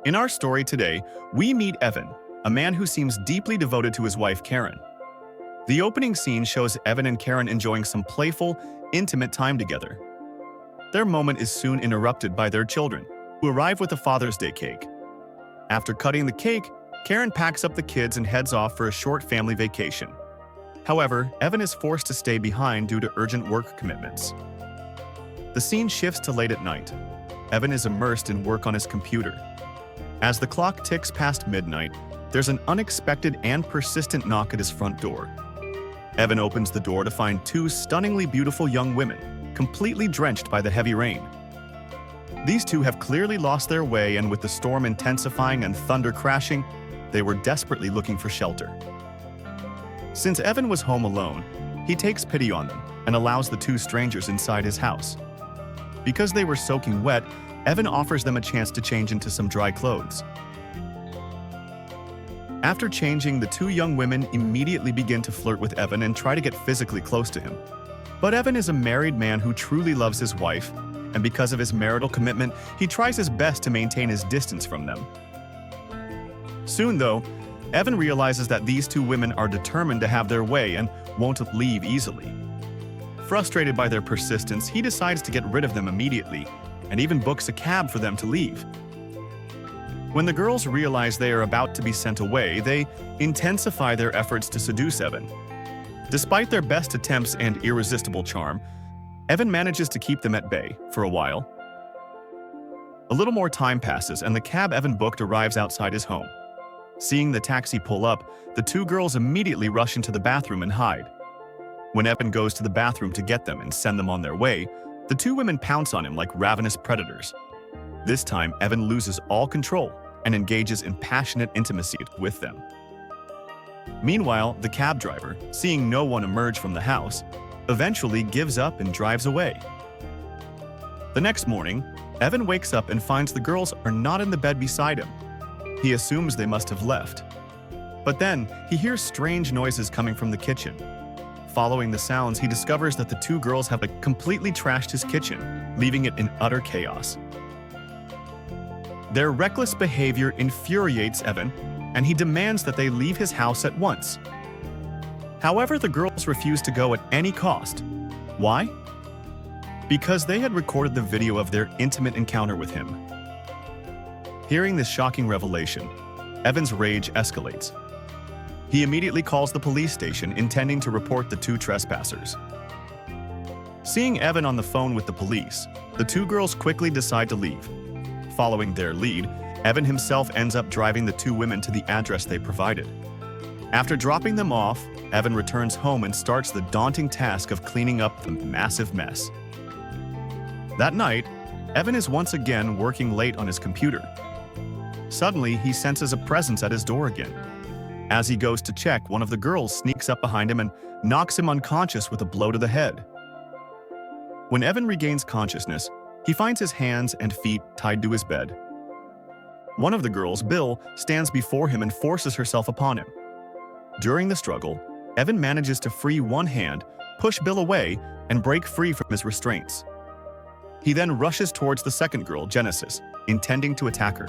In our story today, we meet Evan, a man who seems deeply devoted to his wife Karen. The opening scene shows Evan and Karen enjoying some playful, intimate time together. Their moment is soon interrupted by their children, who arrive with a Father's Day cake. After cutting the cake, Karen packs up the kids and heads off for a short family vacation. However, Evan is forced to stay behind due to urgent work commitments. The scene shifts to late at night. Evan is immersed in work on his computer. As the clock ticks past midnight, there's an unexpected and persistent knock at his front door. Evan opens the door to find two stunningly beautiful young women, completely drenched by the heavy rain. These two have clearly lost their way, and with the storm intensifying and thunder crashing, they were desperately looking for shelter. Since Evan was home alone, he takes pity on them and allows the two strangers inside his house. Because they were soaking wet, Evan offers them a chance to change into some dry clothes. After changing, the two young women immediately begin to flirt with Evan and try to get physically close to him. But Evan is a married man who truly loves his wife, and because of his marital commitment, he tries his best to maintain his distance from them. Soon, though, Evan realizes that these two women are determined to have their way and won't leave easily. Frustrated by their persistence, he decides to get rid of them immediately, and even books a cab for them to leave. When the girls realize they are about to be sent away, they intensify their efforts to seduce Evan. Despite their best attempts and irresistible charm, Evan manages to keep them at bay for a while. A little more time passes, and the cab Evan booked arrives outside his home. Seeing the taxi pull up, the two girls immediately rush into the bathroom and hide. When Evan goes to the bathroom to get them and send them on their way, the two women pounce on him like ravenous predators. This time, Evan loses all control and engages in passionate intimacy with them. Meanwhile, the cab driver, seeing no one emerge from the house, eventually gives up and drives away. The next morning, Evan wakes up and finds the girls are not in the bed beside him. He assumes they must have left. But then, he hears strange noises coming from the kitchen. Following the sounds, he discovers that the two girls have completely trashed his kitchen, leaving it in utter chaos. Their reckless behavior infuriates Evan, and he demands that they leave his house at once. However, the girls refuse to go at any cost. Why? Because they had recorded the video of their intimate encounter with him. Hearing this shocking revelation, Evan's rage escalates. He immediately calls the police station, intending to report the two trespassers. Seeing Evan on the phone with the police, the two girls quickly decide to leave. Following their lead, Evan himself ends up driving the two women to the address they provided. After dropping them off, Evan returns home and starts the daunting task of cleaning up the massive mess. That night, Evan is once again working late on his computer. Suddenly, he senses a presence at his door again. As he goes to check, one of the girls sneaks up behind him and knocks him unconscious with a blow to the head. When Evan regains consciousness, he finds his hands and feet tied to his bed. One of the girls, Bill, stands before him and forces herself upon him. During the struggle, Evan manages to free one hand, push Bill away, and break free from his restraints. He then rushes towards the second girl, Genesis, intending to attack her.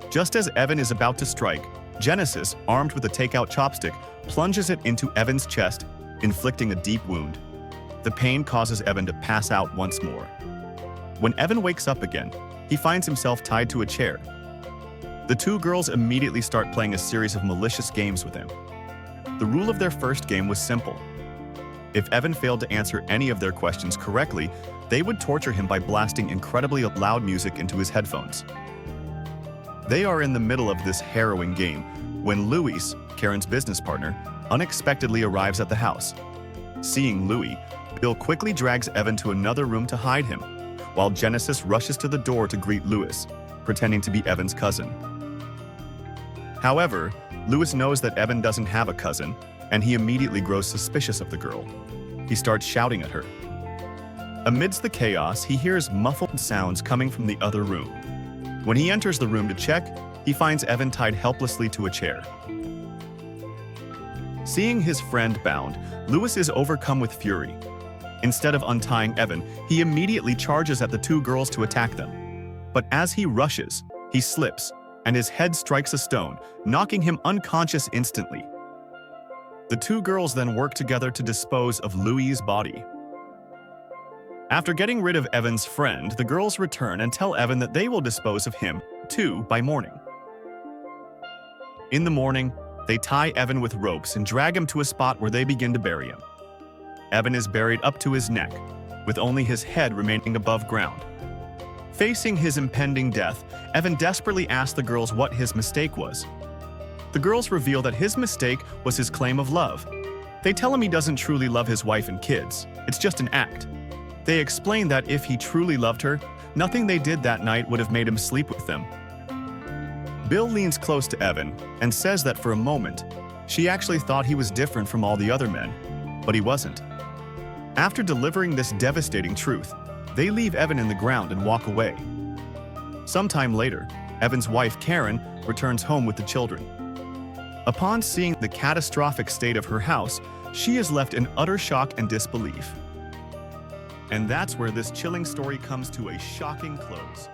Just as Evan is about to strike, Genesis, armed with a takeout chopstick, plunges it into Evan's chest, inflicting a deep wound. The pain causes Evan to pass out once more. When Evan wakes up again, he finds himself tied to a chair. The two girls immediately start playing a series of malicious games with him. The rule of their first game was simple. If Evan failed to answer any of their questions correctly, they would torture him by blasting incredibly loud music into his headphones. They are in the middle of this harrowing game when Louis, Karen's business partner, unexpectedly arrives at the house. Seeing Louis, Bill quickly drags Evan to another room to hide him, while Genesis rushes to the door to greet Louis, pretending to be Evan's cousin. However, Louis knows that Evan doesn't have a cousin, and he immediately grows suspicious of the girl. He starts shouting at her. Amidst the chaos, he hears muffled sounds coming from the other room. When he enters the room to check, he finds Evan tied helplessly to a chair. Seeing his friend bound, Louis is overcome with fury. Instead of untying Evan, he immediately charges at the two girls to attack them. But as he rushes, He slips, and his head strikes a stone, knocking him unconscious instantly. The two girls then work together to dispose of Louis's body. After getting rid of Evan's friend, the girls return and tell Evan that they will dispose of him, too, by morning. In the morning, they tie Evan with ropes and drag him to a spot where they begin to bury him. Evan is buried up to his neck, with only his head remaining above ground. Facing his impending death, Evan desperately asks the girls what his mistake was. The girls reveal that his mistake was his claim of love. They tell him he doesn't truly love his wife and kids, it's just an act. They explain that if he truly loved her, nothing they did that night would have made him sleep with them. Bill leans close to Evan and says that for a moment, she actually thought he was different from all the other men, but he wasn't. After delivering this devastating truth, they leave Evan in the ground and walk away. Sometime later, Evan's wife, Karen, returns home with the children. Upon seeing the catastrophic state of her house, she is left in utter shock and disbelief. And that's where this chilling story comes to a shocking close.